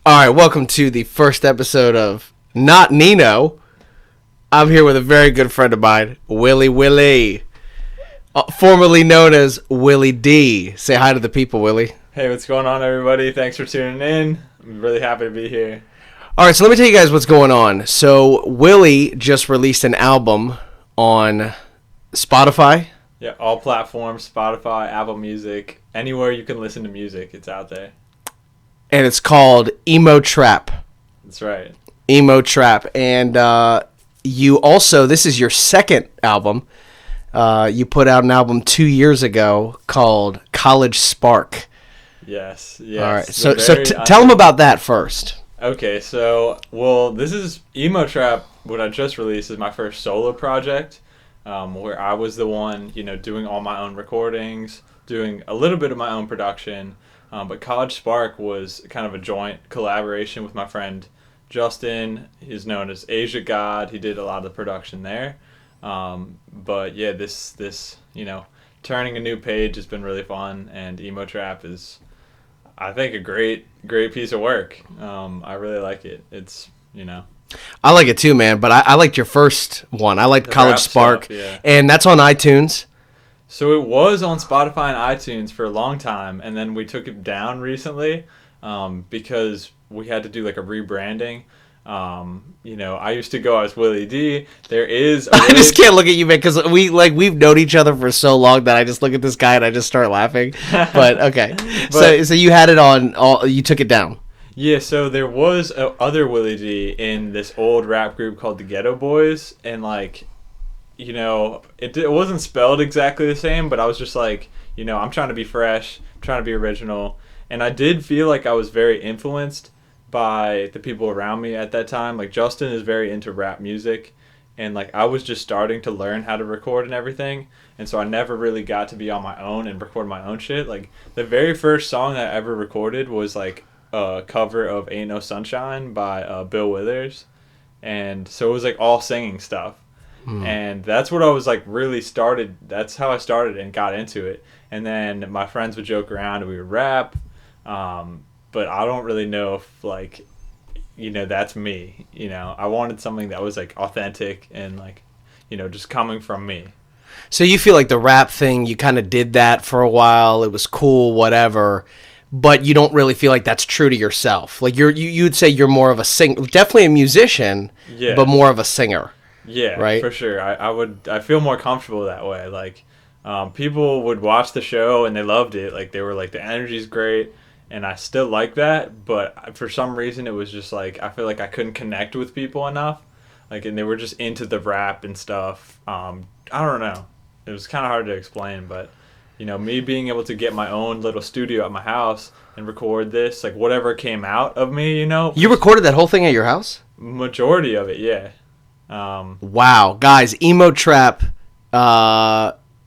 All right, welcome to the first episode of Not Nino. I'm here with a very good friend of mine, WLLY, formerly known as Willie D. Say hi to the people, Willie. Hey, what's going on, everybody? Thanks for tuning in. I'm really happy to be here. All right, so let me tell you guys what's going on. So Willie just released an album on Spotify. Yeah, all platforms, Spotify, Apple Music, anywhere you can listen to music, it's out there. And it's called Emo Trap. That's right. Emo Trap. And you also, this is your second album. You put out an album 2 years ago called College Spark. Yes. All right. So tell them about that first. Okay, this is Emo Trap. What I just released is my first solo project, where I was the one, doing all my own recordings, doing a little bit of my own production. But College Spark was kind of a joint collaboration with my friend Justin. He's known as Asia God. He did a lot of the production there. But yeah, this turning a new page has been really fun, and Emo Trap is, I think, a great piece of work. I really like it. It's, I like it too, man. But I liked your first one. I liked College Spark, stuff, yeah. And that's on iTunes. So it was on Spotify and iTunes for a long time, and then we took it down recently because we had to do like a rebranding. I used to go as Willie D. There is I just can't look at you, man, because we've known each other for so long that I just look at this guy and I just start laughing. But okay, so you had it on. You took it down. Yeah, so there was other Willie D in this old rap group called the Ghetto Boys, and it wasn't spelled exactly the same, but I was just like, I'm trying to be fresh, trying to be original. And I did feel like I was very influenced by the people around me at that time. Like, Justin is very into rap music, and like I was just starting to learn how to record and everything. And so I never really got to be on my own and record my own shit. Like, the very first song I ever recorded was like a cover of Ain't No Sunshine by Bill Withers. And so it was like all singing stuff. And that's what I was like that's how I started and got into it. And then my friends would joke around and we would rap, but I don't really know if that's me. I wanted something that was like authentic and like just coming from me. So you feel like the rap thing, you kind of did that for a while, it was cool, whatever, but you don't really feel like that's true to yourself. Like you'd say you're more of a singer, definitely a musician, yeah, but more of a singer. Yeah, right? For sure. I feel more comfortable that way. Like, people would watch the show and they loved it. Like, they were like, the energy's great, and I still like that. But for some reason, it was just like, I feel like I couldn't connect with people enough. Like, and they were just into the rap and stuff. I don't know. It was kind of hard to explain, but me being able to get my own little studio at my house and record this, like whatever came out of me, You recorded that whole thing at your house? Majority of it, yeah. Wow, guys, Emo Trap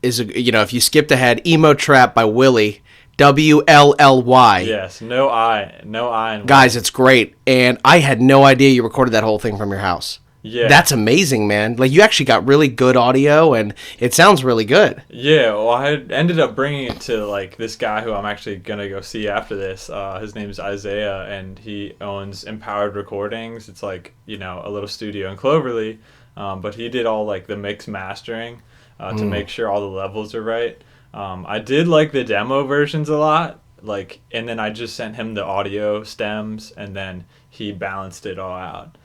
is if you skipped ahead, Emo Trap by Willie, WLLY. Yes, no I. Guys, it's great, and I had no idea you recorded that whole thing from your house. Yeah, that's amazing, man. Like, you actually got really good audio, and it sounds really good. Yeah, well, I ended up bringing it to like this guy who I'm actually gonna go see after this. His name's Isaiah, and he owns Empowered Recordings. It's like a little studio in Cloverly, but he did all like the mix mastering to make sure all the levels are right. I did like the demo versions a lot, and then I just sent him the audio stems, and then he balanced it all out.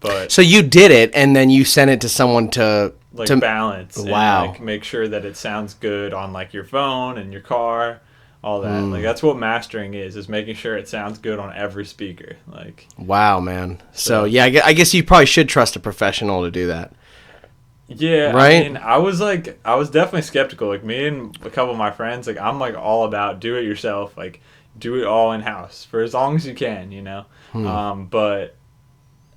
But so you did it, and then you sent it to someone to balance. Wow. And make sure that it sounds good on like your phone and your car, all that. Like, that's what mastering is making sure it sounds good on every speaker. Like, wow, man. So yeah, I guess you probably should trust a professional to do that. Yeah, right? I mean, I was definitely skeptical. Like, me and a couple of my friends, like, I'm like all about do it yourself. Like, do it all in house for as long as you can, But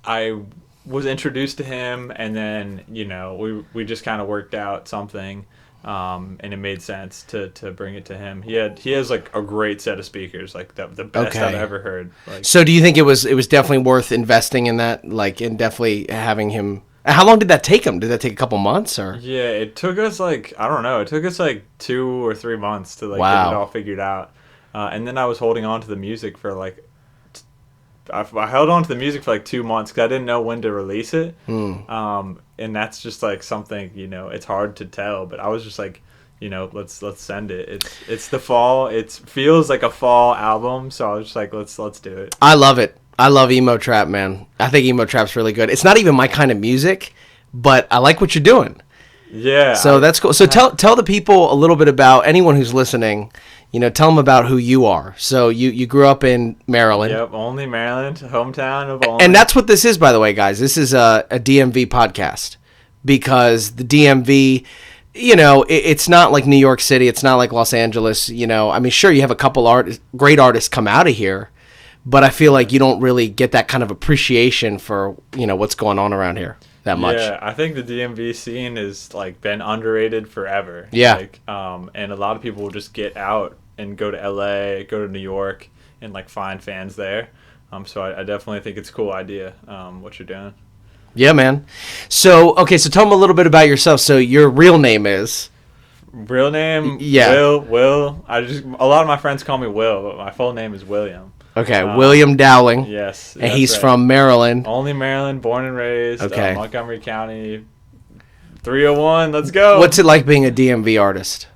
I was introduced to him, and then we just kind of worked out something, and it made sense to bring it to him. He has like a great set of speakers, like the best I've ever heard. Like, so do you think it was definitely worth investing in that, like, and definitely having him? How long did that take him? Did that take a couple months, or? Yeah, it took us like, I don't know, it took us like 2 or 3 months to like get it all figured out, and then I was holding on to the music for like I held on to the music for like 2 months because I didn't know when to release it. And that's just like something, it's hard to tell. But I was just like, let's send it. It's the fall. It feels like a fall album, so I was just like, let's do it. I love it. I love Emo Trap, man. I think Emo Trap's really good. It's not even my kind of music, but I like what you're doing. Yeah. So that's cool. So tell the people a little bit about anyone who's listening. Tell them about who you are. So you grew up in Maryland. Yep, Only Maryland, hometown of Only. And that's what this is, by the way, guys. This is a DMV podcast because the DMV, it's not like New York City. It's not like Los Angeles. I mean, sure, you have a couple great artists come out of here, but I feel like you don't really get that kind of appreciation for, what's going on around here that much. Yeah, I think the DMV scene has like been underrated forever. Yeah. And a lot of people will just get out and go to LA, go to New York, and like find fans there. So I definitely think it's a cool idea, what you're doing. Yeah, man. So tell them a little bit about yourself. So your real name is? Real name? Yeah. Will. A lot of my friends call me Will, but my full name is William. Okay, William Dowling. Yes. And he's from Maryland. Only Maryland, born and raised. Okay. Montgomery County, 301. Let's go. What's it like being a DMV artist?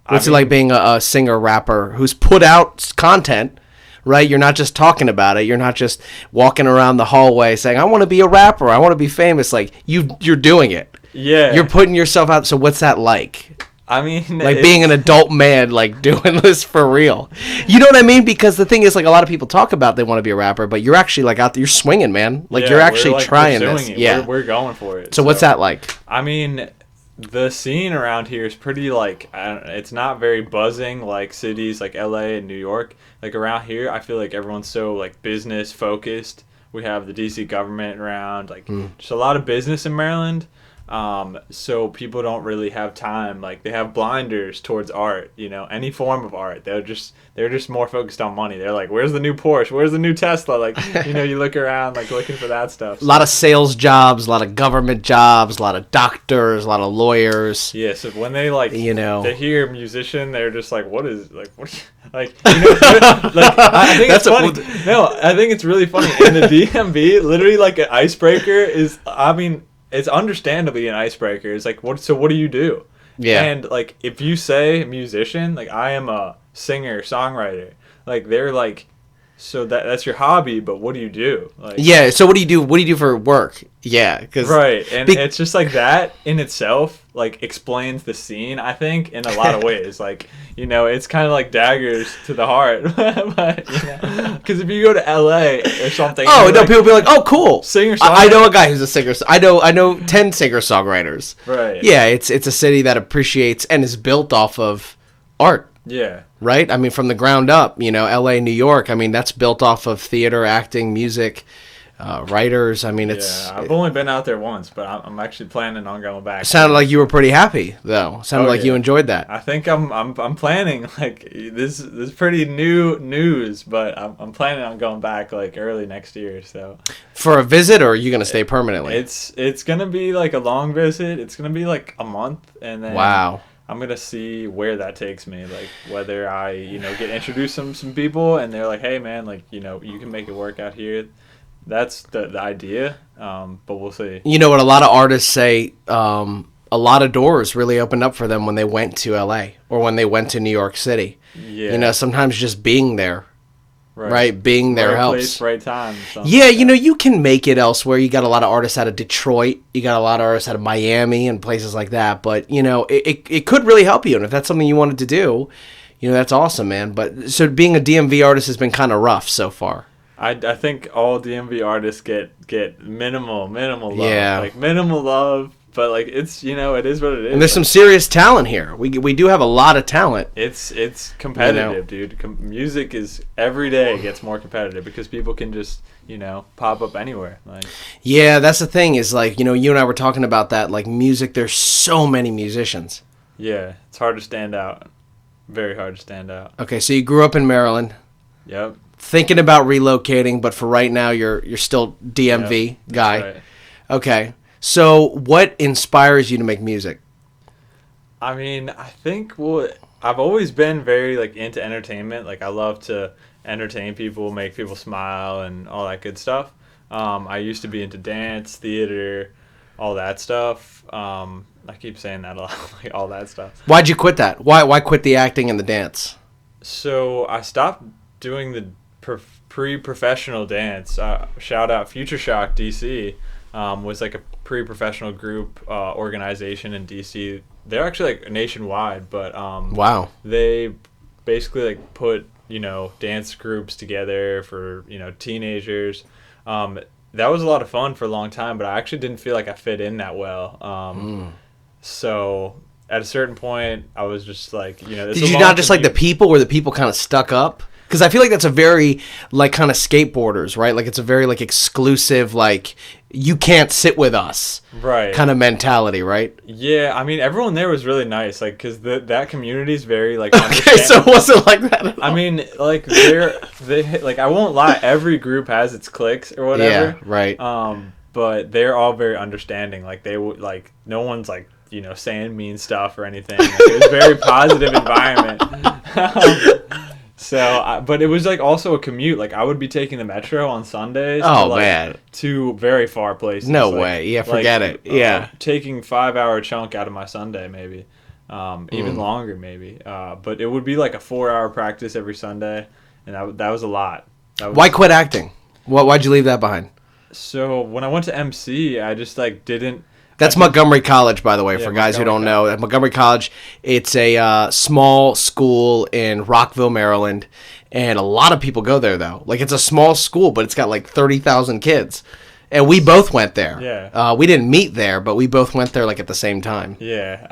What's it like being a singer, rapper who's put out content, right? You're not just talking about it. You're not just walking around the hallway saying, I want to be a rapper. I want to be famous. Like, you're doing it. Yeah. You're putting yourself out. So what's that like? I mean, like being an adult man, like doing this for real. You know what I mean? Because the thing is, like, a lot of people talk about they want to be a rapper, but you're actually like out there, you're swinging, man. Like you're actually like trying this. It. Yeah, we're going for it. So what's that like? I mean, the scene around here is pretty like it's not very buzzing like cities like LA and New York. Like around here, I feel like everyone's so like business focused. We have the DC government around, like just a lot of business in Maryland. So people don't really have time. Like they have blinders towards art, any form of art. They're just more focused on money. They're like, where's the new Porsche? Where's the new Tesla? Like, you look around like looking for that stuff. So. A lot of sales jobs, a lot of government jobs, a lot of doctors, a lot of lawyers. Yeah. So when they they hear musician, they're just like, what is like, what? Like, like I think it's funny. I think it's really funny. In the DMV, literally like an icebreaker is, I mean, it's understandably an icebreaker. It's like, what do you do? Yeah. And like, if you say musician, like I am a singer, songwriter, like they're like, so that's your hobby, but what do you do? Like, yeah. So what do you do? What do you do for work? Yeah. Right. And it's just like that in itself, like explains the scene, I think, in a lot of ways. Like, it's kind of like daggers to the heart. But, because if you go to LA or something. Oh, no, people be like, oh, cool. Singer-songwriter. I know a guy who's a singer. I know 10 singer-songwriters. Right. Yeah, it's a city that appreciates and is built off of art. Yeah. Right? I mean, from the ground up, LA, New York, I mean, that's built off of theater, acting, music, writers. I mean, it's... Yeah, I've only been out there once, but I'm actually planning on going back. Sounded like you were pretty happy, though. Sounded like you enjoyed that. I think I'm planning, like, this is pretty new news, but I'm planning on going back, like, early next year, so... For a visit, or are you going to stay permanently? It's going to be, like, a long visit. It's going to be, like, a month, and then... Wow. I'm going to see where that takes me, like whether I, get introduced to some people and they're like, hey, man, like, you can make it work out here. That's the idea, but we'll see. You know what a lot of artists say, a lot of doors really opened up for them when they went to LA or when they went to New York City. Yeah. Sometimes just being there. Right, being there helps. Place, right time. Yeah, you can make it elsewhere. You got a lot of artists out of Detroit. You got a lot of artists out of Miami and places like that. But, it could really help you. And if that's something you wanted to do, that's awesome, man. But so being a DMV artist has been kind of rough so far. I think all DMV artists get minimal love. Yeah. Like, minimal love. But, like, it's, it is what it is. And there's some serious talent here. We do have a lot of talent. It's competitive, dude. Music is, every day gets more competitive because people can just, pop up anywhere. Like, yeah, that's the thing is, like, you and I were talking about that. Like, music, there's so many musicians. Yeah, it's hard to stand out. Very hard to stand out. Okay, so you grew up in Maryland. Yep. Thinking about relocating, but for right now, you're still DMV guy. Right. Okay. So, what inspires you to make music? I mean, I think I've always been very, like, into entertainment. Like, I love to entertain people, make people smile, and all that good stuff. I used to be into dance, theater, all that stuff. I keep saying that a lot, like all that stuff. Why'd you quit that? Why quit the acting and the dance? So I stopped doing the pre-professional dance. Shout out Future Shock DC. Was like a pre-professional group organization in DC. They're actually like nationwide, but Wow. they basically like put dance groups together for teenagers. That was a lot of fun for a long time, but I actually didn't feel like I fit in that well. So at a certain point, I was just like, Did you not just like the people? Where the people kind of stuck up? Because I feel like that's a very, like, kind of skateboarders, right? Like, it's a very, like, exclusive, like, you can't sit with us right kind of mentality, right? Yeah, I mean, everyone there was really nice, like, because that community is very, like, okay, so it wasn't like that at all. I mean, like, like, I won't lie, every group has its cliques or whatever. Yeah, right. But they're all very understanding. Like, they would, like, no one's, like, saying mean stuff or anything. Like, it was a very positive environment. But it was like also a commute. Like I would be taking the metro on Sundays. Man, to very far places. No way. Yeah, forget it. Yeah, taking 5-hour chunk out of my Sunday, maybe, even longer, maybe. But it would be like a 4-hour practice every Sunday, and that was a lot. Why quit acting? Why'd you leave that behind? So when I went to MC, I just like didn't. That's Montgomery College, by the way, for guys who don't know. At Montgomery College, it's a small school in Rockville, Maryland, and a lot of people go there, though. Like, it's a small school, but it's got, like, 30,000 kids. And we both went there. Yeah. We didn't meet there, but we both went there, like, at the same time. Yeah.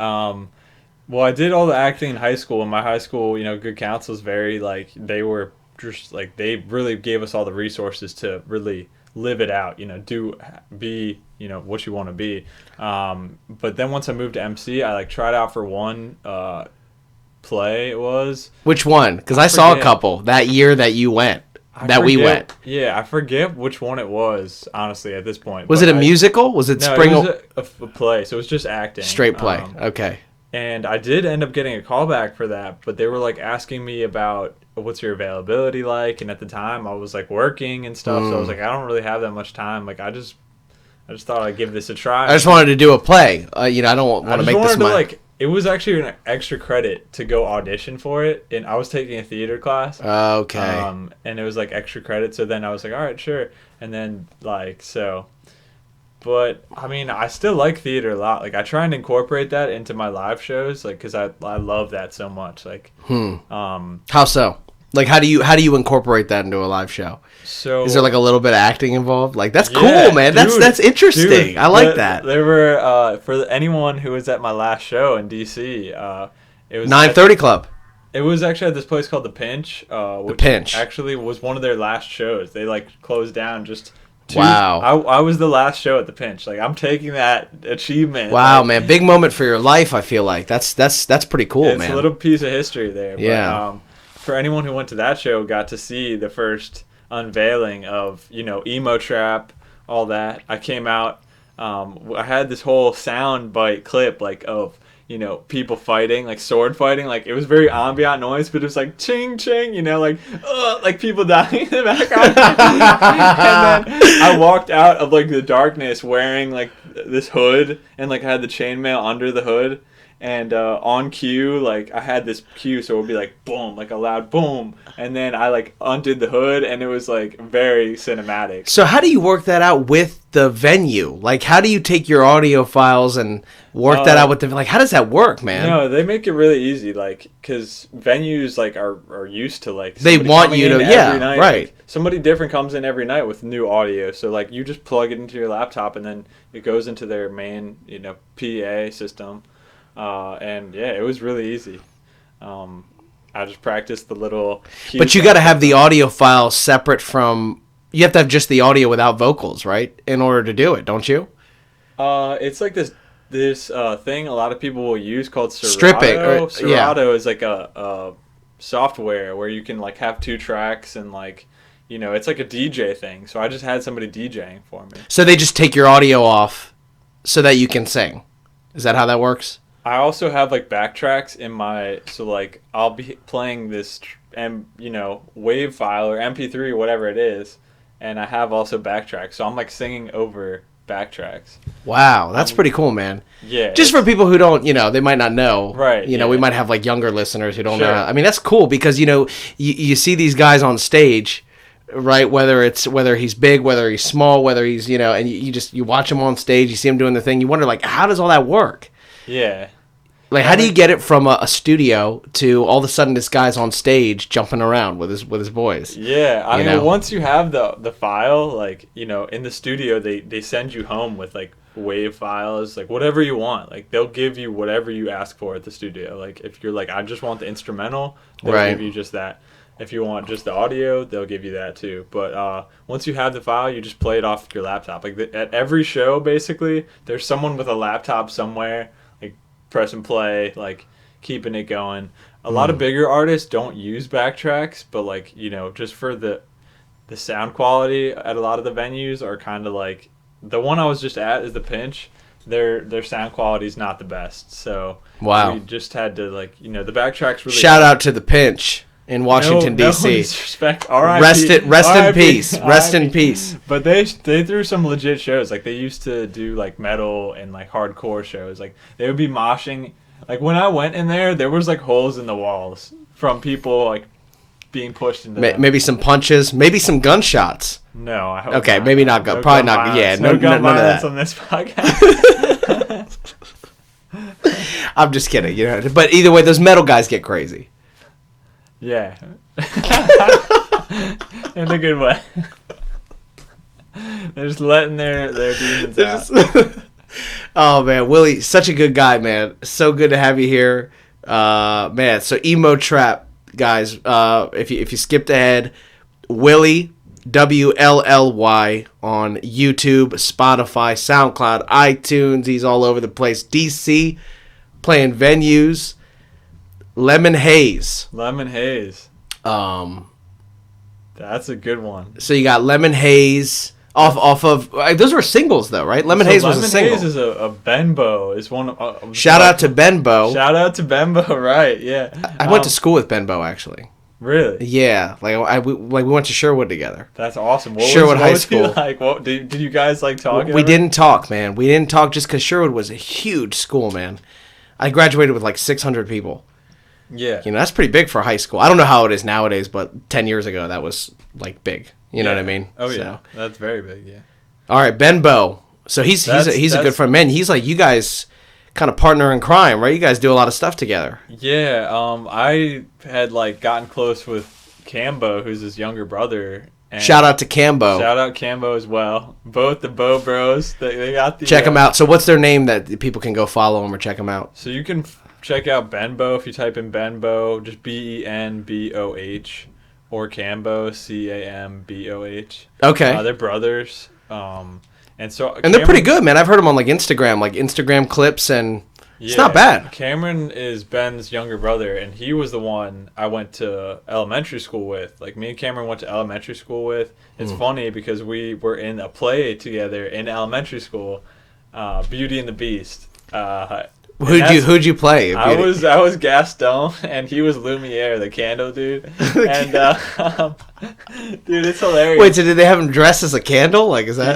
Well, I did all the acting in high school, and my high school, good counsel is very, like, they were just, like, they really gave us all the resources to really live it out, be what you want to be. But then once I moved to MC, I like tried out for one play. It was which one? Because I saw a couple that year that you went. We went. Yeah, I forget which one it was. Honestly, at this point, was it a musical? Was it spring? No, it was a play. So it was just acting. Straight play. Okay. And I did end up getting a callback for that, but they were like asking me about what's your availability like, and at the time I was like working and stuff, so I was like, I don't really have that much time. Like I just thought I'd give this a try. I just wanted to do a play. I don't want to make this my... It was actually an extra credit to go audition for it, and I was taking a theater class. Okay. And it was like extra credit, so then I was like, all right, sure. And then like so. But I mean, I still like theater a lot. Like I try and incorporate that into my live shows, like because I love that so much. Like, how so? Like how do you incorporate that into a live show? So is there like a little bit of acting involved? Like that's cool, man. Dude, that's interesting. Dude, I like that. There were for anyone who was at my last show in DC, it was 9:30 Club. It was actually at this place called The Pinch. The Pinch actually was one of their last shows. They like closed down just. Wow. I was the last show at the Pinch. Like I'm taking that achievement. Wow, like, man, big moment for your life. I feel like that's pretty cool, man. It's a little piece of history there. Yeah. But, for anyone who went to that show, got to see the first unveiling of Emo Trap, all that. I came out. I had this whole sound bite clip like of people fighting, like sword fighting. Like it was very ambient noise, but it was like ching ching, like people dying in the background. And then I walked out of like the darkness wearing like this hood, and like I had the chainmail under the hood. And on cue, like I had this cue, so it would be like boom, like a loud boom, and then I like undid the hood, and it was like very cinematic. So how do you work that out with the venue? Like, how do you take your audio files and work that out with them? Like, how does that work, man? No, they make it really easy, like because venues like are used to like they want you to night. Right. Like, somebody different comes in every night with new audio, so like you just plug it into your laptop, and then it goes into their main PA system. And yeah, it was really easy. I just practiced the little. But you got to have the audio file separate from. You have to have just the audio without vocals, right? In order to do it, don't you? It's like this thing a lot of people will use called Serato. Stripping. Serato is like a software where you can like have 2 tracks and like it's like a DJ thing. So I just had somebody DJing for me. So they just take your audio off so that you can sing. Is that how that works? I also have like backtracks in my, so like I'll be playing this wave file or MP3 or whatever it is, and I have also backtracks. So I'm like singing over backtracks. Wow, that's pretty cool, man. Yeah. Just for people who don't, they might not know. Right, We might have like younger listeners who don't Sure. know. I mean, that's cool because you see these guys on stage, right? Whether he's big, whether he's small, whether he's and you watch him on stage, you see him doing the thing. You wonder like, how does all that work? Yeah. Like, how do you get it from a studio to all of a sudden this guy's on stage jumping around with his boys? Yeah, I mean, once you have the file, like, in the studio, they send you home with, like, wave files, like, whatever you want. Like, they'll give you whatever you ask for at the studio. Like, if you're like, I just want the instrumental, they'll give you just that. If you want just the audio, they'll give you that, too. But once you have the file, you just play it off your laptop. Like, at every show, basically, there's someone with a laptop somewhere, press and play, like keeping it going. A lot of bigger artists don't use backtracks, but like just for the sound quality at a lot of the venues are kind of like the one I was just at is the Pinch. Their sound quality is not the best, so wow, we just had to the backtracks really. Shout out to the Pinch in Washington D.C. No disrespect. R.I.P. Rest in R.I.P. peace. Rest in peace. But they threw some legit shows. Like they used to do like metal and like hardcore shows. Like they would be moshing. Like when I went in there was like holes in the walls from people like being pushed into them. Maybe some punches, maybe some gunshots. No, I hope okay, not. maybe not. No Probably gun not. Violence. Yeah, no gun none of violence that. on this podcast. I'm just kidding. But either way, those metal guys get crazy. Yeah. In a good way. They're just letting their demons out. Oh man, Willie, such a good guy, man. So good to have you here, man. So Emo Trap, guys. If you skipped ahead, Willie WLLY on YouTube, Spotify, SoundCloud, iTunes. He's all over the place. DC, playing venues. Lemon Haze. That's a good one. So you got Lemon Haze off of those were singles though, right? Lemon Haze was a single. Lemon Haze is a Benbow. Is one. Shout out to Benbow. Shout out to Benbow, right? Yeah. I went to school with Benbow actually. Really? Yeah, we went to Sherwood together. That's awesome. Sherwood High School. Like, what did you guys like talk? We didn't talk, man. We didn't talk just because Sherwood was a huge school, man. I graduated with like 600 people. Yeah. That's pretty big for high school. I don't know how it is nowadays, but 10 years ago that was like big. You know what I mean? Oh yeah, that's very big. Yeah. All right, Benbow. So he's a good friend, man. He's like you guys, kind of partner in crime, right? You guys do a lot of stuff together. Yeah. I had like gotten close with Cambo, who's his younger brother. And shout out to Cambo. Shout out Cambo as well. Both the Bow Bros. They got the. Check them out. So what's their name that people can go follow them or check them out? So you can check out Benbow if you type in Benbow, just BENBOH. Or Cambo, CAMBOH. Okay. They're brothers. And they're pretty good, man. I've heard them on like Instagram clips, and it's not bad. Cameron is Ben's younger brother, and he was the one I went to elementary school with. Like me and Cameron went to elementary school with. It's funny because we were in a play together in elementary school, Beauty and the Beast. Who'd you play? I was Gaston and he was Lumiere, the candle dude. And dude, it's hilarious. Wait, so did they have him dressed as a candle? Like, is that?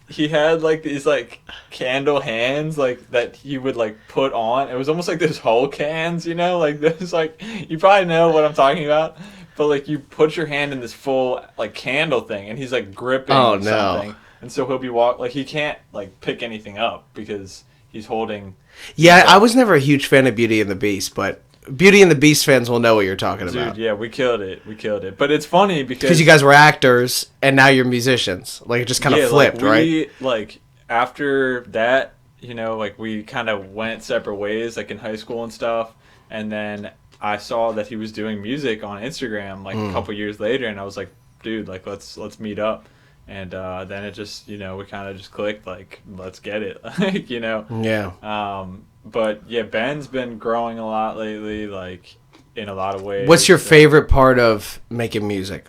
He had these like candle hands like that he would like put on. It was almost like those Hulk hands, like this like you probably know what I'm talking about. But like you put your hand in this full like candle thing and he's like gripping something. And so he'll be he can't like pick anything up because he's holding. Yeah, I was never a huge fan of Beauty and the Beast, but Beauty and the Beast fans will know what you're talking about. Dude, yeah, we killed it. But it's funny because you guys were actors and now you're musicians. Like it just kind of flipped, right? Like after that, we kind of went separate ways, like in high school and stuff. And then I saw that he was doing music on Instagram like a couple years later, and I was like, dude, like let's meet up. And then it just, we kind of just clicked, like, let's get it, Yeah. But, yeah, Ben's been growing a lot lately, like, in a lot of ways. What's your favorite part of making music?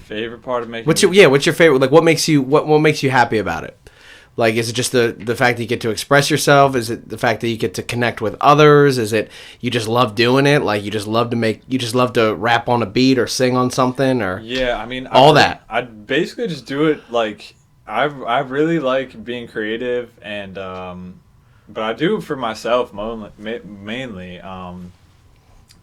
Favorite part of making music? What's your favorite, like, what makes you happy about it? Like, is it just the fact that you get to express yourself? Is it the fact that you get to connect with others? Is it you just love doing it? Like, you just love to rap on a beat or sing on something or Yeah, I mean, that. I basically just do it like I really like being creative and but I do it for myself mainly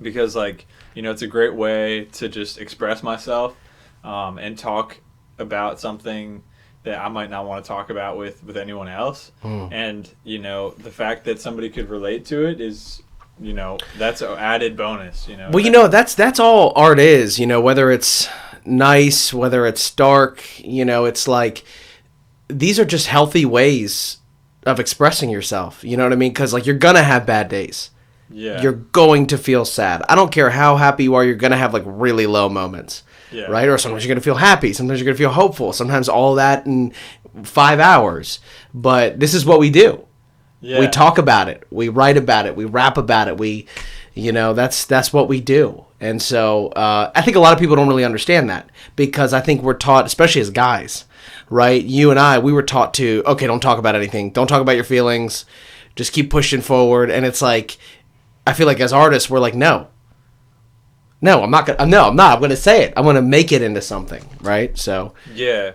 because like it's a great way to just express myself and talk about something that I might not want to talk about with anyone else. And the fact that somebody could relate to it is that's an added bonus. Well, that's all art is. Whether it's nice, whether it's dark, it's like these are just healthy ways of expressing yourself. You know what I mean? Because like you're gonna have bad days. Yeah. You're going to feel sad. I don't care how happy you are. You're gonna have like really low moments. Yeah. Right? Or sometimes you're going to feel happy. Sometimes you're going to feel hopeful. Sometimes all that in 5 hours. But this is what we do. Yeah. We talk about it. We write about it. We rap about it. That's what we do. And so I think a lot of people don't really understand that because I think we're taught, especially as guys, right? You and I, we were taught to, okay, don't talk about anything. Don't talk about your feelings. Just keep pushing forward. And it's like, I feel like as artists, we're like, no, I'm not gonna. No, I'm not. I'm gonna say it. I'm gonna make it into something, right? So yeah,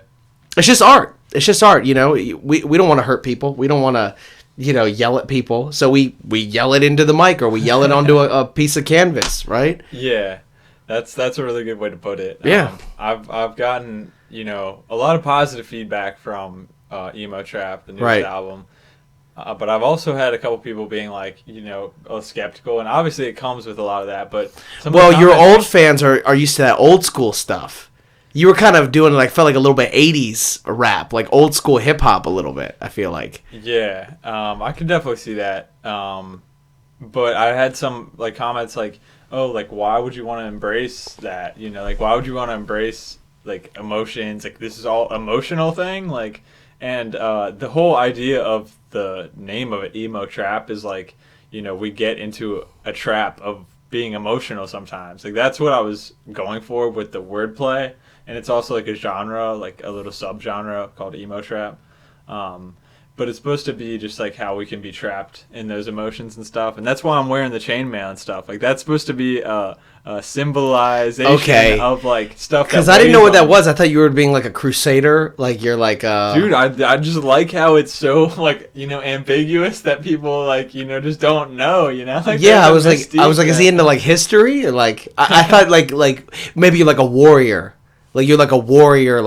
it's just art. It's just art. We don't want to hurt people. We don't want to, yell at people. So we yell it into the mic or we yell it onto a piece of canvas, right? Yeah, that's a really good way to put it. Yeah, I've gotten a lot of positive feedback from Emo Trap, the newest right. album. But I've also had a couple people being like, skeptical, and obviously it comes with a lot of that. But your old fans are used to that old school stuff. You were kind of doing felt like a little bit 80s rap, like old school hip hop a little bit. I feel like. Yeah, I can definitely see that. But I had some comments like, oh, why would you want to embrace that? Why would you want to embrace emotions? This is all emotional thing, And the whole idea of the name of it, Emo Trap, is we get into a trap of being emotional sometimes. That's what I was going for with the wordplay. And it's also a genre, a little subgenre called Emo Trap. But it's supposed to be just how we can be trapped in those emotions and stuff. And that's why I'm wearing the chainmail and stuff. That's supposed to be a symbolization of stuff. Because I didn't know what that was. I thought you were being a crusader. You're dude, I just like how it's so ambiguous that people just don't know. Yeah, I was like, is he into history? I thought maybe you're a warrior. You're a warrior,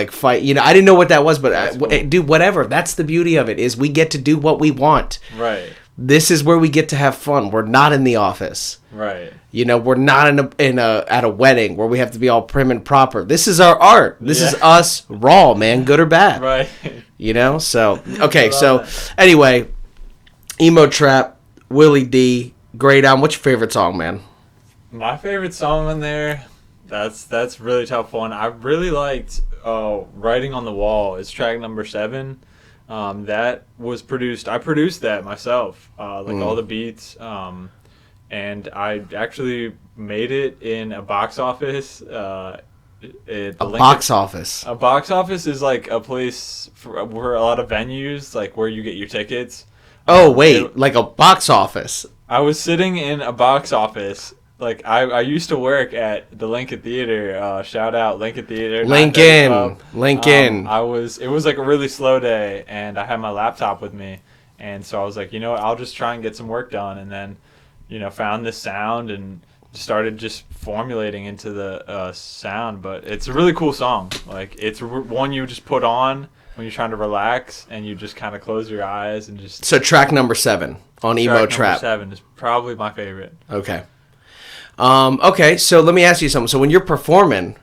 fight. I didn't know what that was, but cool. Dude, whatever. That's the beauty of it is we get to do what we want. Right. This is where we get to have fun. We're not in the office. Right. We're not at a wedding where we have to be all prim and proper. This is our art. This is us raw, man, good or bad. Right. So okay. So anyway, Emo Trap, Willie D, great album. What's your favorite song, man? My favorite song on there. That's really tough one. I really liked Writing on the Wall. It's track number 7. That was produced. I produced that myself. All the beats. And I actually made it in a box office. Box office. A box office is a place where a lot of venues, where you get your tickets. Oh wait, a box office. I was sitting in a box office. I used to work at the Lincoln Theater. Shout out Lincoln Theater. Lincoln. It was a really slow day, and I had my laptop with me, and so I was like, I'll just try and get some work done, and then, found this sound and started just formulating into the sound. But it's a really cool song. It's one you just put on when you're trying to relax, and you just kind of close your eyes and just. So track number 7 on Emo Trap. Track number 7 is probably my favorite. Okay. Okay, so let me ask you something. So when you're performing,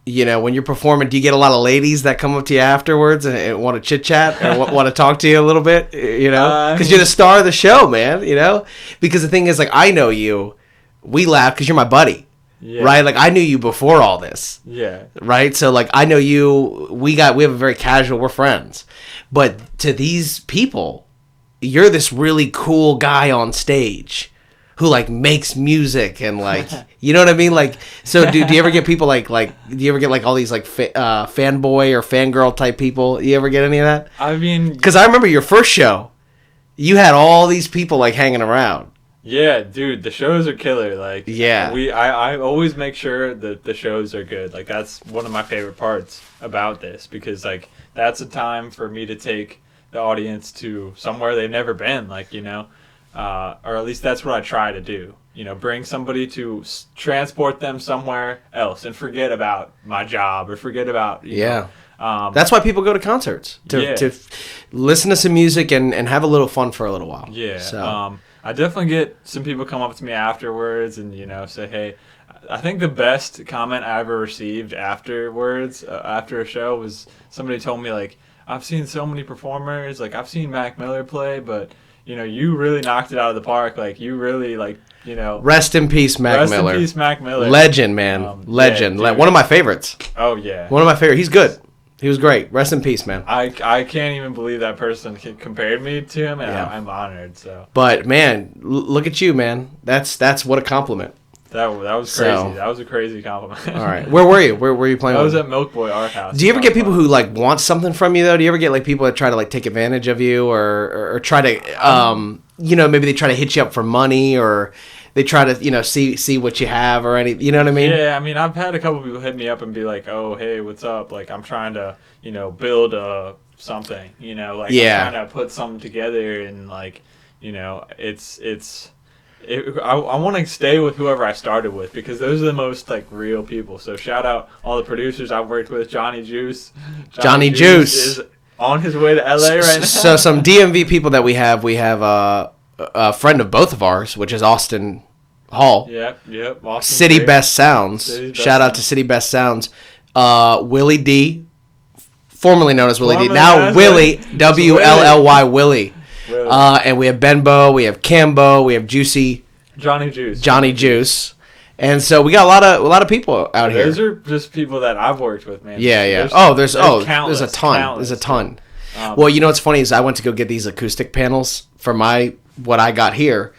do you get a lot of ladies that come up to you afterwards and want to chit chat or want to talk to you a little bit? Because you're the star of the show, man. Because the thing is, I know you. We laugh because you're my buddy, right? I knew you before all this, right? So I know you. We have a very casual. We're friends, but to these people, you're this really cool guy on stage. who like makes music and like you know what I mean? Like, so do you ever get people like do you ever get like all these like fanboy or fangirl type people? You ever get any of that? I mean, because I remember your first show, you had all these people like hanging around. Yeah, dude, the shows are killer. Like, yeah, I always make sure that the shows are good. Like, that's one of my favorite parts about this, because like that's a time for me to take the audience to somewhere they've never been. Like, you know. Or at least that's what I try to do. You know, bring somebody to transport them somewhere else and forget about my job or forget about, you know, that's why people go to concerts, to listen to some music and have a little fun for a little while. Yeah. So. I definitely get some people come up to me afterwards and, you know, say, hey, I think the best comment I ever received afterwards, after a show, was somebody told me, like, I've seen so many performers, like, I've seen Mac Miller play, but you know, you really knocked it out of the park. Like, you really, like, you know. Rest in peace, Mac Miller. Rest in peace, Mac Miller. Legend, man. Legend. Yeah, one of my favorites. Oh, yeah. One of my favorites. He's good. He was great. Rest in peace, man. I can't even believe that person compared me to him, and I'm honored. So. But, man, look at you, man. That's what a compliment. That was crazy. So, that was a crazy compliment. All right. Where were you? Where were you playing? I was at Milk Boy Art House. Do you ever get people who like want something from you though? Do you ever get like people that try to like take advantage of you or try to you know, maybe they try to hit you up for money, or they try to, you know, see what you have or any, you know what I mean? Yeah, I mean, I've had a couple people hit me up and be like, "Oh, hey, what's up? Like, I'm trying to, you know, build something, you know, like I'm trying to put something together, and like, you know, I want to stay with whoever I started with, because those are the most like real people. So shout out all the producers I've worked with. Johnny Juice. Johnny Juice is on his way to LA right now. So some DMV people that we have a friend of both of ours, which is Austin Hall. Yep. Austin City Best Sounds. Shout out to City Best Sounds. Willie D, formerly known as Willie D. Now Willie, WLLY Willie. And we have Benbow, we have Cambo, we have Johnny Juice, and so we got a lot of people out here. Those are just people that I've worked with, man. Yeah. There's a ton. Well, you know what's funny is I went to go get these acoustic panels for what I got here,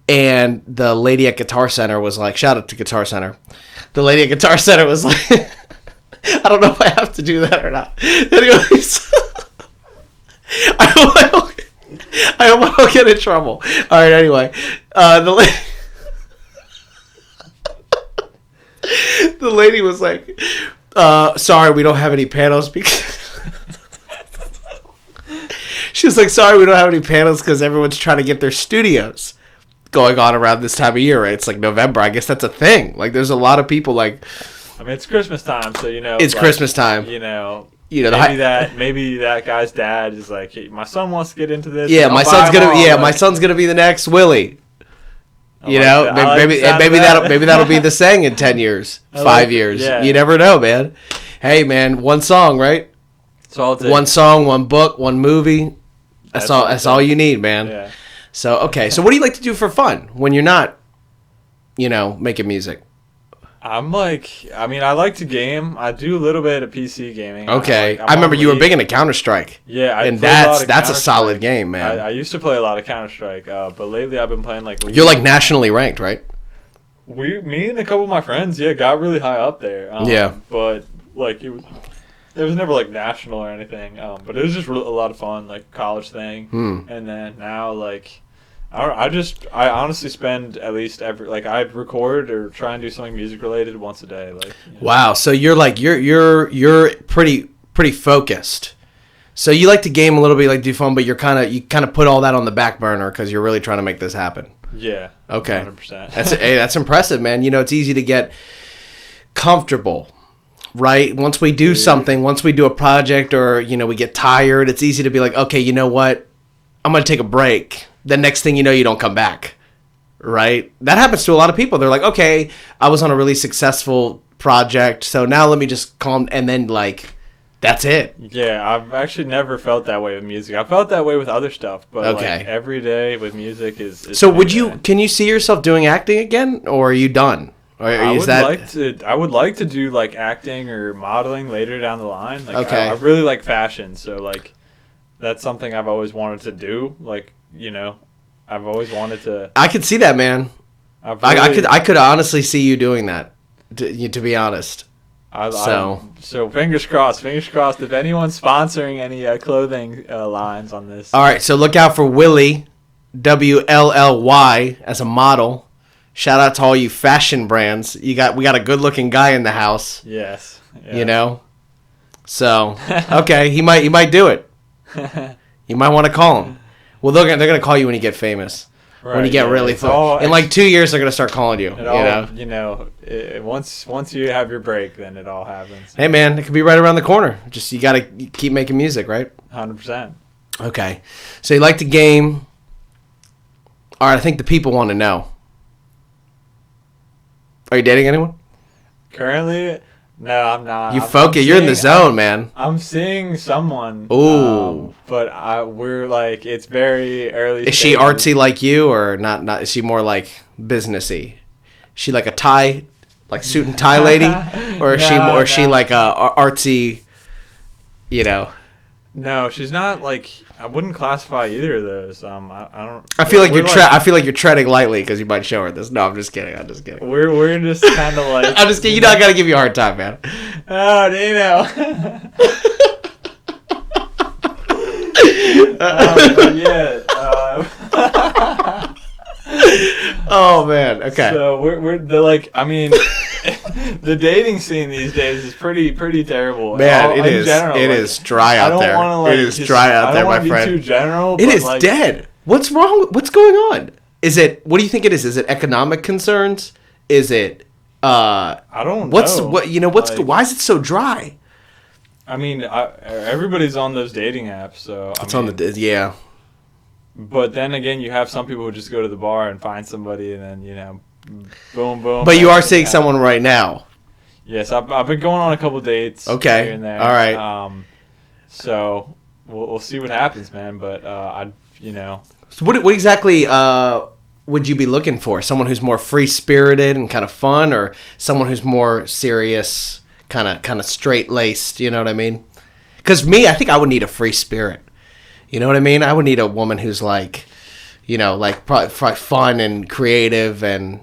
and the lady at Guitar Center was like, shout out to Guitar Center. The lady at Guitar Center was like, I don't know if I have to do that or not. Anyways, I hope I don't get in trouble. All right, anyway. The lady was like, sorry, we don't have any panels because... She was like, sorry, we don't have any panels because everyone's trying to get their studios going on around this time of year, right? It's like November. I guess that's a thing. Like, there's a lot of people like... I mean, it's Christmas time, so, you know... It's like, Christmas time. You know, maybe that guy's dad is like, hey, my son wants to get into this. Yeah, my son's gonna be the next Willie. You know, maybe that'll be the saying in 10 years, 5 years. Yeah. You never know, man. Hey, man, one song, right? That's all it takes. One song, one book, one movie. That's all you need, man. Yeah. So, okay. So what do you like to do for fun when you're not, you know, making music? I like to game. I do a little bit of PC gaming. Okay. I remember you were big into Counter-Strike. Yeah. And that's a solid game, man. I used to play a lot of Counter-Strike, but lately I've been playing like... You're like nationally ranked, right? Me and a couple of my friends, got really high up there. But like it was never like national or anything. But it was just a lot of fun, like college thing. And then now like... I honestly spend at least I record or try and do something music related once a day. Like, you know. Wow, so you're like you're pretty focused. So you like to game a little bit, like do fun, but you kind of put all that on the back burner because you're really trying to make this happen. Yeah. Okay. 100%. That's impressive, man. You know, it's easy to get comfortable, right? Once we do something, once we do a project, or you know, we get tired, it's easy to be like, okay, you know what? I'm gonna take a break. The next thing you know, you don't come back, right? That happens to a lot of people. They're like, okay, I was on a really successful project, so now let me just calm, and then like, that's it. Yeah, I've actually never felt that way with music. I felt that way with other stuff, but okay. Like every day with music is so can you see yourself doing acting again, or are you done? Or I would like to do like acting or modeling later down the line. Like, okay. I really like fashion, so like that's something I've always wanted to do. Like, you know, I've always wanted to. I could see that, man. I could honestly see you doing that. To be honest. So fingers crossed. Fingers crossed. If anyone's sponsoring any clothing lines on this. All right. So look out for Willie, WLLY, as a model. Shout out to all you fashion brands. We got a good looking guy in the house. Yes. You know. So okay, he might do it. You might want to call him. Well, they're gonna call you when you get famous. Right, when you get really famous. In like 2 years, they're gonna start calling you. Once you have your break, then it all happens. Hey man, it could be right around the corner. Just you gotta keep making music, right? 100%. Okay, so you like the game. All right, I think the people want to know. Are you dating anyone? Currently, no, I'm not. You're in the zone, man. I'm seeing someone. Ooh. But we're like, it's very early. Is she artsy like you, or not? Is she more like businessy? Is she like a tie, like suit and tie lady, or is she like a artsy? You know. No, she's not like. I wouldn't classify either of those. I don't. I feel like I feel like you're treading lightly because you might show her this. No, I'm just kidding. We're just kind of like. I'm just kidding. You know, I gotta give you a hard time, man. Oh, Nino. Yeah. Oh man. Okay. So we're like. I mean. The dating scene these days is pretty terrible. Man, it is. It is dry out there. It is dry out there, my friend. I don't want to be too general. It is dead. What's wrong? What's going on? Is it? What do you think it is? Is it economic concerns? Is it? I don't know. Why is it so dry? I mean, everybody's on those dating apps, so yeah. But then again, you have some people who just go to the bar and find somebody, and then boom, boom. But you are seeing someone right now. Yes, I've been going on a couple dates. Okay. Here and there. All right. So we'll see what happens, man. But So what exactly would you be looking for? Someone who's more free spirited and kind of fun, or someone who's more serious, kind of straight laced? You know what I mean? Because I think I would need a free spirit. You know what I mean? I would need a woman who's like, probably fun and creative and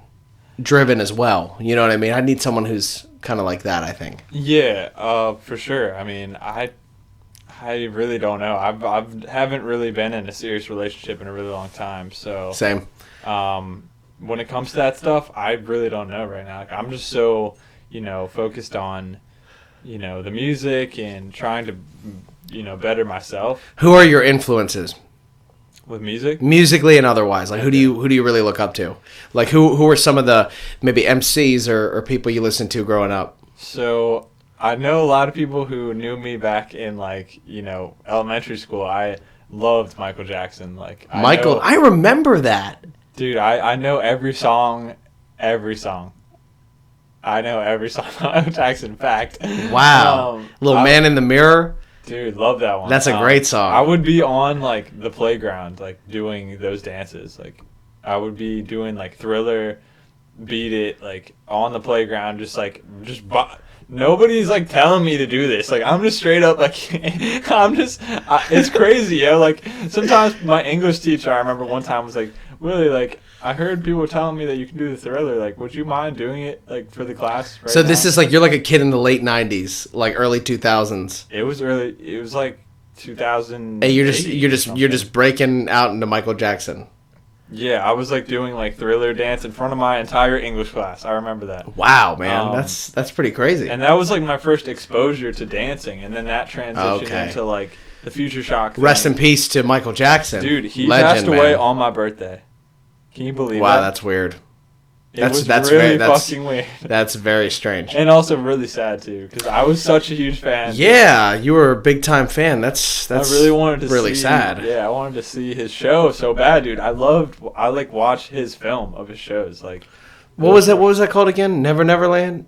driven as well. You know what I mean? I need someone who's kind of like that, I think. Yeah, for sure. I mean, I really don't know. I haven't really been in a serious relationship in a really long time. So same. When it comes to that stuff, I really don't know right now. Like, I'm just so focused on the music and trying to better myself. Who are your influences? With music? Musically and otherwise. Like, who do you really look up to? Like, who are some of the maybe MCs or people you listened to growing up? So, I know a lot of people who knew me back in, elementary school. I loved Michael Jackson. I remember that. Dude, I know every song. I know every song by Michael Jackson, fact. Wow. Man in the Mirror. Dude, love that one. That's a great song. I would be on the playground, doing those dances. I would be doing Thriller, Beat It, on the playground, nobody's telling me to do this. I'm just straight up it's crazy, yo. Sometimes my English teacher, I remember one time was Willie, I heard people telling me that you can do the Thriller. Would you mind doing it for the class? Right so this is you're like a kid in the late '90s, early 2000s. It was 2000. Hey, you're just breaking out into Michael Jackson. Yeah, I was doing Thriller dance in front of my entire English class. I remember that. Wow, man, that's pretty crazy. And that was my first exposure to dancing, and then that transitioned into the Future Shock thing. Rest in peace to Michael Jackson. Dude, he passed away on my birthday. Can you believe that? Wow, that's weird. That's really fucking weird. That's very strange. And also really sad too, because I was such a huge fan. Yeah, you were a big time fan. That's I really wanted to really sad. Yeah, I wanted to see his show so bad, dude. I watched his film of his shows. What was that? What was that called again? Neverland.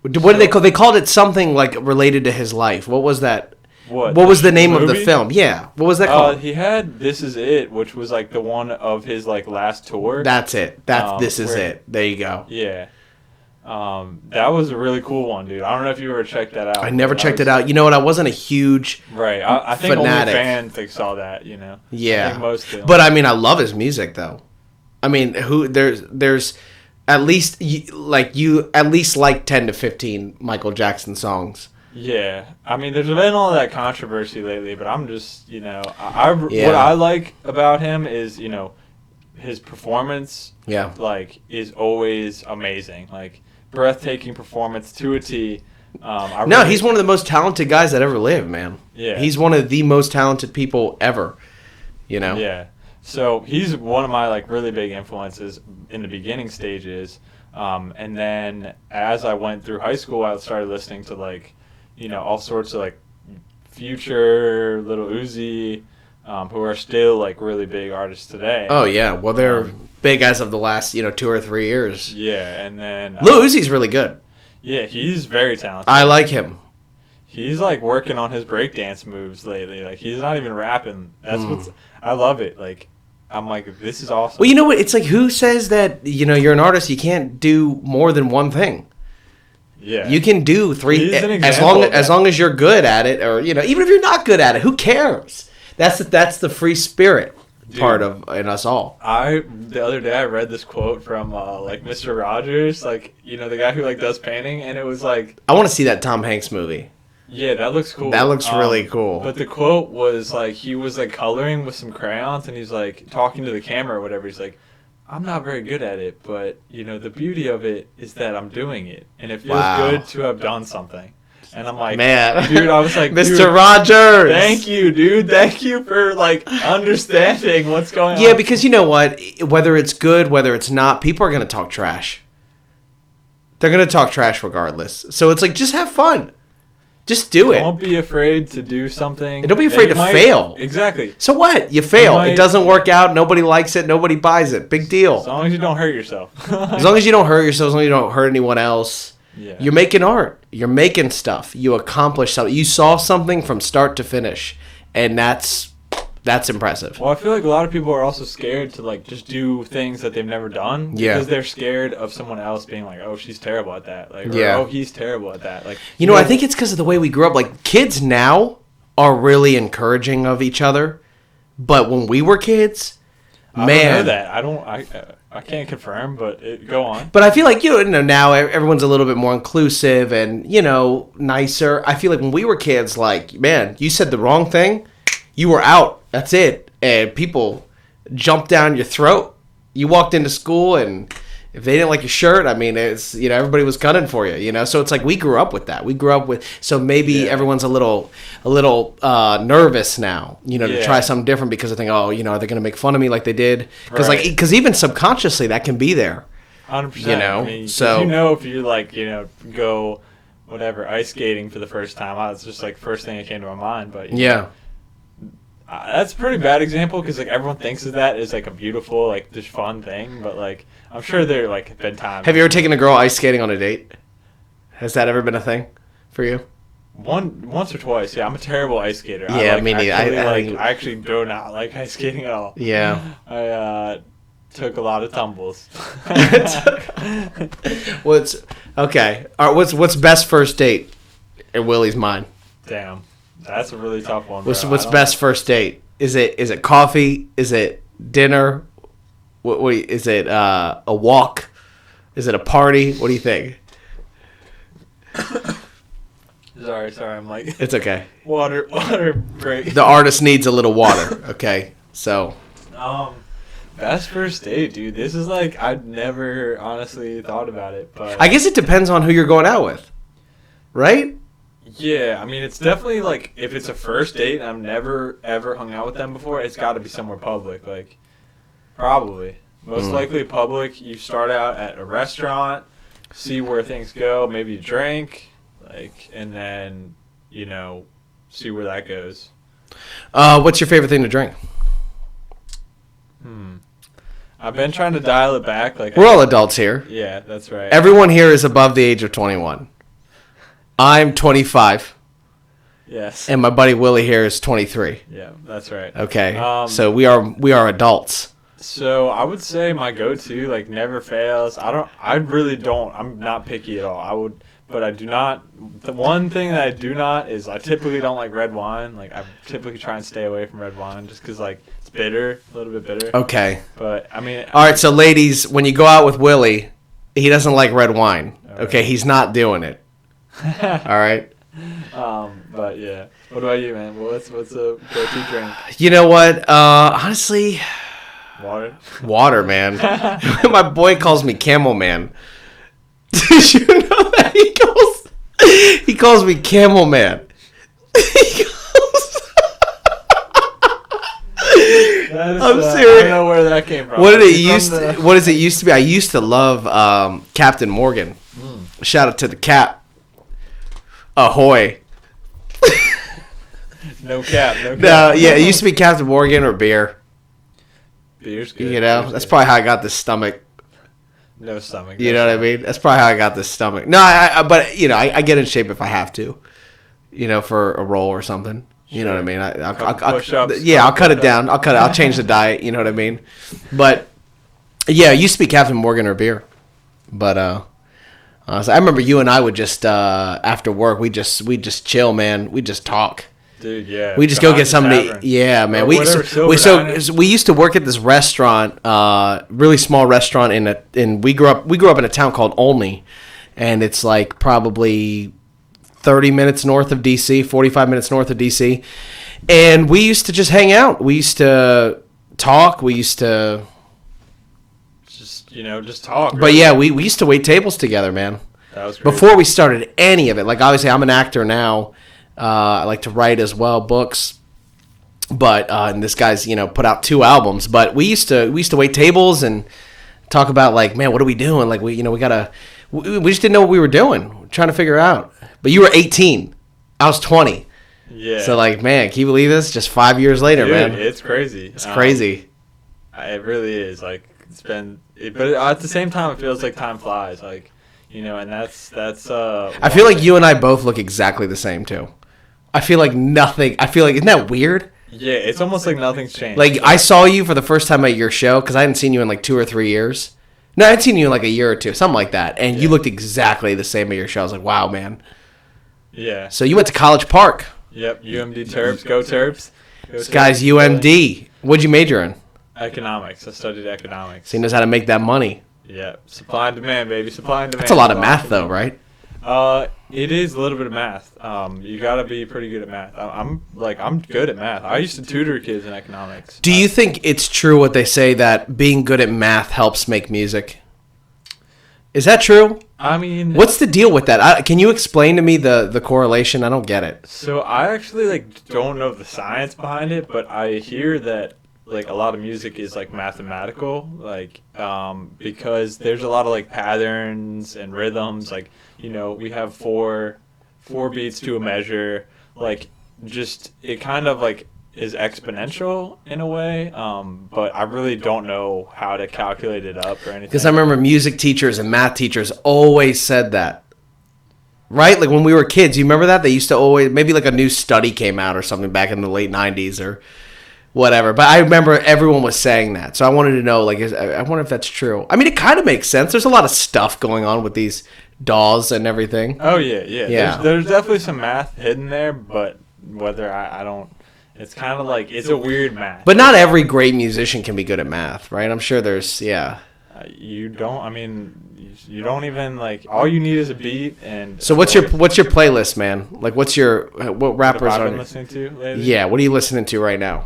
What did they call? They called it something related to his life. What was that? What was the name of the film? Yeah. What was that called? He had This Is It, which was the one of his last tour. That's it. This Is It. There you go. Yeah. That was a really cool one, dude. I don't know if you ever checked that out. I never checked it out. You know what? I wasn't a huge right. I think fanatic. only fans like saw that. You know. Yeah. I think most do. But I mean, I love his music though. I mean, there's at least you at least like 10 to 15 Michael Jackson songs. Yeah, I mean, there's been all that controversy lately, but I'm just, what I like about him is, his performance, like, is always amazing, like, breathtaking performance to a T. He's one of the most talented guys that ever lived, man. Yeah, he's one of the most talented people ever. Yeah, so he's one of my like really big influences in the beginning stages, and then as I went through high school, I started listening to like. All sorts of like Future, Little Uzi, who are still like really big artists today. Oh yeah, well they're big as of the last 2 or 3 years. Yeah, and then Lil Uzi's really good. Yeah, he's very talented. I like him. He's like working on his breakdance moves lately. Like he's not even rapping. That's I love it. Like I'm like, this is awesome. Well, you know what? It's like who says that you're an artist, you can't do more than one thing. Yeah, you can do 3 as long as you're good at it, or even if you're not good at it, who cares? That's the free spirit part of in us all. The other day I read this quote from like Mr. Rogers, like the guy who like does painting, and it was like I want to see that Tom Hanks movie. Yeah, that looks cool. That looks really cool. But the quote was like he was like coloring with some crayons, and he's like talking to the camera or whatever. He's like, I'm not very good at it, but, the beauty of it is that I'm doing it. And it feels good to have done something. And I'm like, man, dude, I was like, Mr. Rogers. Thank you, dude. Thank you for, like, understanding what's going on. Yeah, because you know what? Whether it's good, whether it's not, people are going to talk trash. They're going to talk trash regardless. So it's like, just have fun. Just do it. Don't be afraid to do something. And don't be afraid to fail. Exactly. So what? You fail. It doesn't work out. Nobody likes it. Nobody buys it. Big deal. As long as you don't hurt yourself. As long as you don't hurt yourself. As long as you don't hurt anyone else. Yeah. You're making art. You're making stuff. You accomplished something. You saw something from start to finish. And that's impressive. Well, I feel like a lot of people are also scared to like just do things that they've never done because they're scared of someone else being like, "Oh, she's terrible at that." Like, or, "Oh, he's terrible at that." Like, I think it's because of the way we grew up. Like, kids now are really encouraging of each other, but when we were kids, I don't know that. I can't confirm, but go on. But I feel like now everyone's a little bit more inclusive and nicer. I feel like when we were kids, like, man, you said the wrong thing, you were out. That's it. And people jumped down your throat. You walked into school, and if they didn't like your shirt, I mean, it's everybody was gunning for you. So it's like we grew up with that. So maybe everyone's a little nervous now, to try something different because they think, oh, are they going to make fun of me like they did? Because even subconsciously that can be there. 100%. I mean, if you like, go whatever ice skating for the first time, it's just like first thing that came to my mind. But that's a pretty bad example because like everyone thinks of that as like a beautiful, like just fun thing, but like I'm sure there like been times. Have you ever taken a girl ice skating on a date? Has that ever been a thing for you? Once or twice. Yeah, I'm a terrible ice skater. Yeah, me neither. I actually do not like ice skating at all. Yeah. I took a lot of tumbles. Okay? All right, what's best first date in Willie's mind? Damn. That's a really tough one. What's best first date? Is it coffee? Is it dinner? What is it? A walk? Is it a party? What do you think? Sorry. I'm like. It's okay. Water break. The artist needs a little water. Okay, so. Best first date, dude. This is like I've never honestly thought about it, but I guess it depends on who you're going out with, right? Yeah, I mean, it's definitely, like, if it's a first date and I've never, ever hung out with them before, it's got to be somewhere public, like, probably. Most likely public, you start out at a restaurant, see where things go, maybe drink, like, and then, see where that goes. What's your favorite thing to drink? I've been trying to dial it back. Like We're all adults here. Yeah, that's right. Everyone here is above the age of 21. I'm 25. Yes. And my buddy Willie here is 23. Yeah, that's right. Okay. So we are adults. So I would say my go-to like never fails. I really don't. I'm not picky at all. But I do not. The one thing that I do not is I typically don't like red wine. Like I typically try and stay away from red wine just because like it's bitter, a little bit bitter. Okay. But I mean. All right, so ladies, when you go out with Willie, he doesn't like red wine. Right. Okay, he's not doing it. All right. But yeah. What about you, man? What's a go-to drink? You know what? Honestly, Water, man. My boy calls me Camel Man. Did you know that he calls me Camel Man? I'm serious. I don't know where that came from. What does it used to be? I used to love Captain Morgan. Shout out to the Cap. Ahoy. No cap. No, yeah, it used to be Captain Morgan or beer. Beer's good. You know, that's probably how I got this stomach. No stomach. You know what I mean? That's probably how I got this stomach. No, but you know, I get in shape if I have to. You know, for a roll or something. You know what I mean? I'll cut it down. I'll change the diet. You know what I mean? But yeah, it used to be Captain Morgan or beer. But so I remember you and I would just after work we just chill, man. We just talk. Dude, yeah. We just go get something to eat. Yeah, man. We used to work at this restaurant, really small restaurant we grew up in a town called Olney, and it's like probably 30 minutes north of DC, 45 minutes north of DC. And we used to just hang out. We used to talk. We used to just talk. But yeah, we used to wait tables together, man. That was great. Before we started any of it. Like obviously I'm an actor now. I like to write as well, books. But and this guy's, put out 2 albums. But we used to wait tables and talk about like, man, what are we doing? Like we just didn't know what we were doing. We're trying to figure out. But you were 18. I was 20. Yeah. So like, man, can you believe this? Just 5 years later, Dude, man. It's crazy. It's crazy. It really is. Like but at the same time, it feels like time flies. Like, and that's. I feel like you and I both look exactly the same too. I feel like isn't that weird? Yeah, it's almost like nothing's changed. Like I saw you for the first time at your show because I hadn't seen you in like 2 or 3 years. No, I hadn't seen you in like a year or two, something like that. And you looked exactly the same at your show. I was like, wow, man. Yeah. So you went to College Park. Yep, UMD Terps. Go Terps. This guy's UMD. What'd you major in? Economics. I studied economics. So he knows how to make that money. Yeah, supply and demand, baby. Supply and demand. That's a lot of math, though, right? It is a little bit of math. You gotta be pretty good at math. I'm good at math. I used to tutor kids in economics. Do you think it's true what they say that being good at math helps make music? Is that true? I mean, what's the deal with that? Can you explain to me the correlation? I don't get it. So I actually don't know the science behind it, but I hear that a lot of music is mathematical, because there's a lot of patterns and rhythms. We have four beats to a measure. It kind of is exponential in a way, but I really don't know how to calculate it up or anything. Because I remember music teachers and math teachers always said that. Right? Like when we were kids, you remember that? They used to always, maybe a new study came out or something back in the late 90s or whatever. But I remember everyone was saying that. So I wanted to know, I wonder if that's true. I mean, it kind of makes sense. There's a lot of stuff going on with these DAWs and everything. Oh, yeah. There's definitely some math hidden there, but whether I don't, it's kind of it's a weird math. But not every great musician can be good at math, right? I'm sure there's, you don't even, all you need is a beat and... So what's your playlist, man? What rappers I've are been listening to lately? Yeah, what are you listening to right now?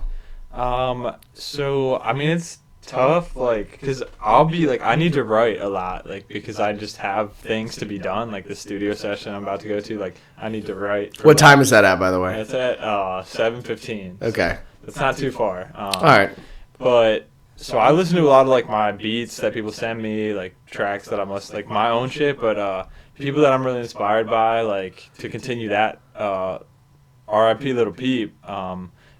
So, I mean, it's tough, because I'll be, I need to write a lot, because I just have things to be done, the studio session I'm about to go to, I need to write. What time is that at, by the way? It's at 7:15. Okay. So it's not too far. All right. But, so I listen to a lot of, my beats that people send me, tracks that I'm listening, my own shit, but, people that I'm really inspired by, to continue that, R.I.P. Little Peep,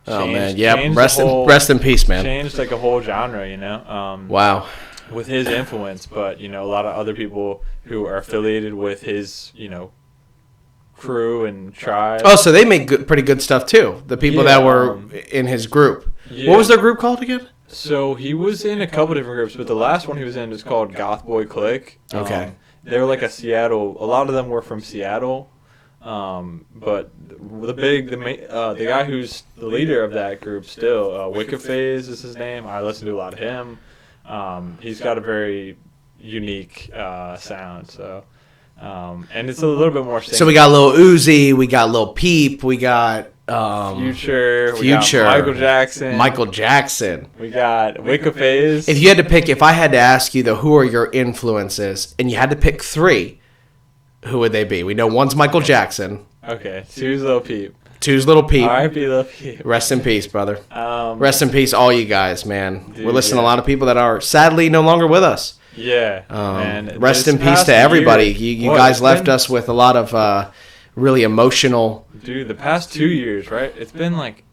man, yeah. Rest in peace, man. Changed a whole genre, Wow. With his influence, but a lot of other people who are affiliated with his, crew and tribe. Oh, so they make pretty good stuff too. The people that were in his group. Yeah. What was their group called again? So he was in a couple different groups, but the last one he was in was called Goth Boy Click. Okay. They were like a Seattle. A lot of them were from Seattle. But the guy who's the leader of that group still, Wicked Phase is his name. I listen to a lot of him. He's got a very unique sound. So, and it's a little bit more. So we got Lil Uzi, we got Lil Peep, we got Future, we got Michael Jackson. We got Wicked Phase. If I had to ask you though, who are your influences, and you had to pick 3, who would they be? We know one's Michael Jackson. Okay, 2's Lil Peep. 2's Lil Peep. R.I.P. Lil Peep. Rest in peace, brother. Rest in peace, all you guys, man. Dude, we're listening to a lot of people that are sadly no longer with us. Yeah, man. Rest in peace to everybody. You guys left us with a lot of really emotional. Dude, the past 2 years, right? It's been like,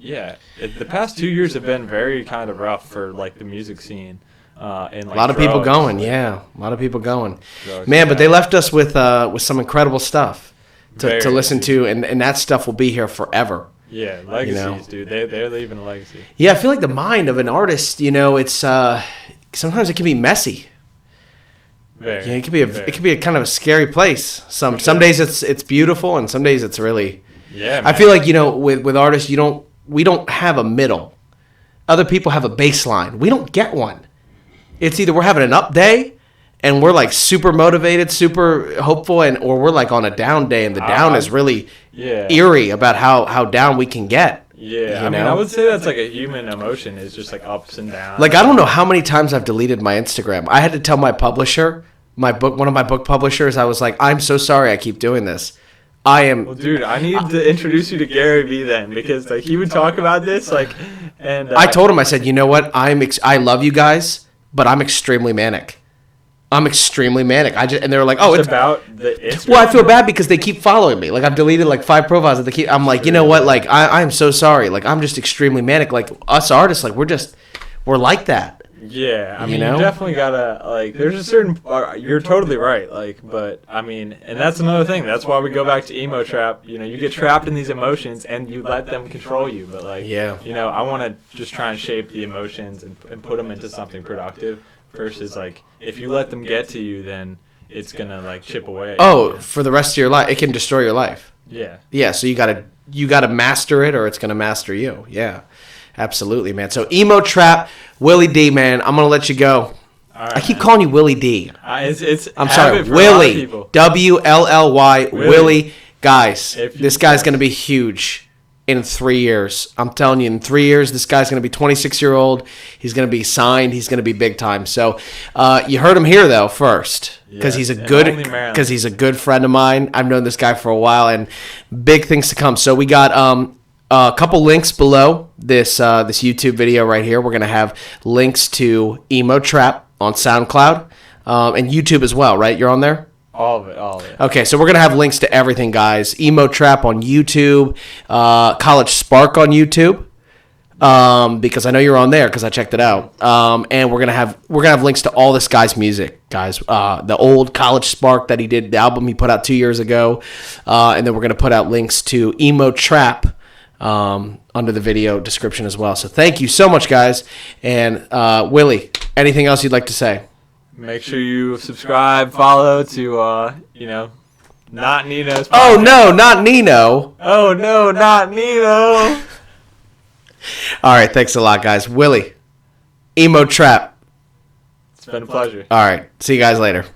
the past 2 years have been very kind of rough for like the music scene. And like a lot of people going, a lot of people going. Drugs, man, but they left us with some incredible stuff to listen to, and that stuff will be here forever. Yeah, legacies, dude. They're leaving a legacy. Yeah, I feel like the mind of an artist, it's sometimes it can be messy. Very. Yeah, it could be a kind of a scary place. Some days it's beautiful, and some days it's really. Yeah, man. I feel like with artists we don't have a middle. Other people have a baseline. We don't get one. It's either we're having an up day and we're like super motivated, super hopeful, or we're like on a down day and the down is really eerie about how down we can get. Yeah, I would say that's like a human emotion, is just like ups and downs. Like I don't know how many times I've deleted my Instagram. I had to tell my publisher, one of my book publishers, I was like, I'm so sorry I keep doing this. Well, dude, I need to introduce you to Gary Vee then, because like he would talk about this and I told him, I said, you know what, I love you guys, but I'm extremely manic. And they were like, oh, it's about the Instagram. Well, I feel bad because they keep following me. Like I've deleted like 5 profiles that I'm like, you know what? Like I'm so sorry. Like I'm just extremely manic. Like us artists, like we're like that. Yeah, I mean, you definitely gotta like. There's a certain. You're totally right. Like, but I mean, and that's another thing. That's why we go back to Emo Trap. You get trapped in these emotions and you let them control you. But like, I want to just try and shape the emotions and put them into something productive. Versus like, if you let them get to you, then it's gonna like chip away. Oh, for the rest of your life, it can destroy your life. Yeah. Yeah. So you gotta master it, or it's gonna master you. Yeah. Absolutely, man. So Emo Trap, Willie D, man. I'm gonna let you go. All right, I keep calling you Willie D. I'm sorry, Willie. WLLY, Willie. Guys, this guy's gonna be huge in 3 years. I'm telling you, in 3 years, this guy's gonna be 26-year-old. He's gonna be signed. He's gonna be big time. So you heard him here though first, because he's a good friend of mine. I've known this guy for a while, and big things to come. So we got a couple links below this YouTube video right here. We're going to have links to Emo Trap on SoundCloud and YouTube as well, right? You're on there? All of it. Okay, so we're going to have links to everything, guys. Emo Trap on YouTube, College Spark on YouTube, because I know you're on there because I checked it out. And we're gonna have links to all this guy's music, guys. The old College Spark that he did, the album he put out 2 years ago, and then we're going to put out links to Emo Trap under the video description as well. So thank you so much, guys. And Willie, anything else you'd like to say? Make sure you subscribe, follow to Not Nino's podcast. Oh no, not Nino. Oh no, not Nino. All right, thanks a lot, guys. Willie, Emo Trap. It's been a pleasure. All right, see you guys later.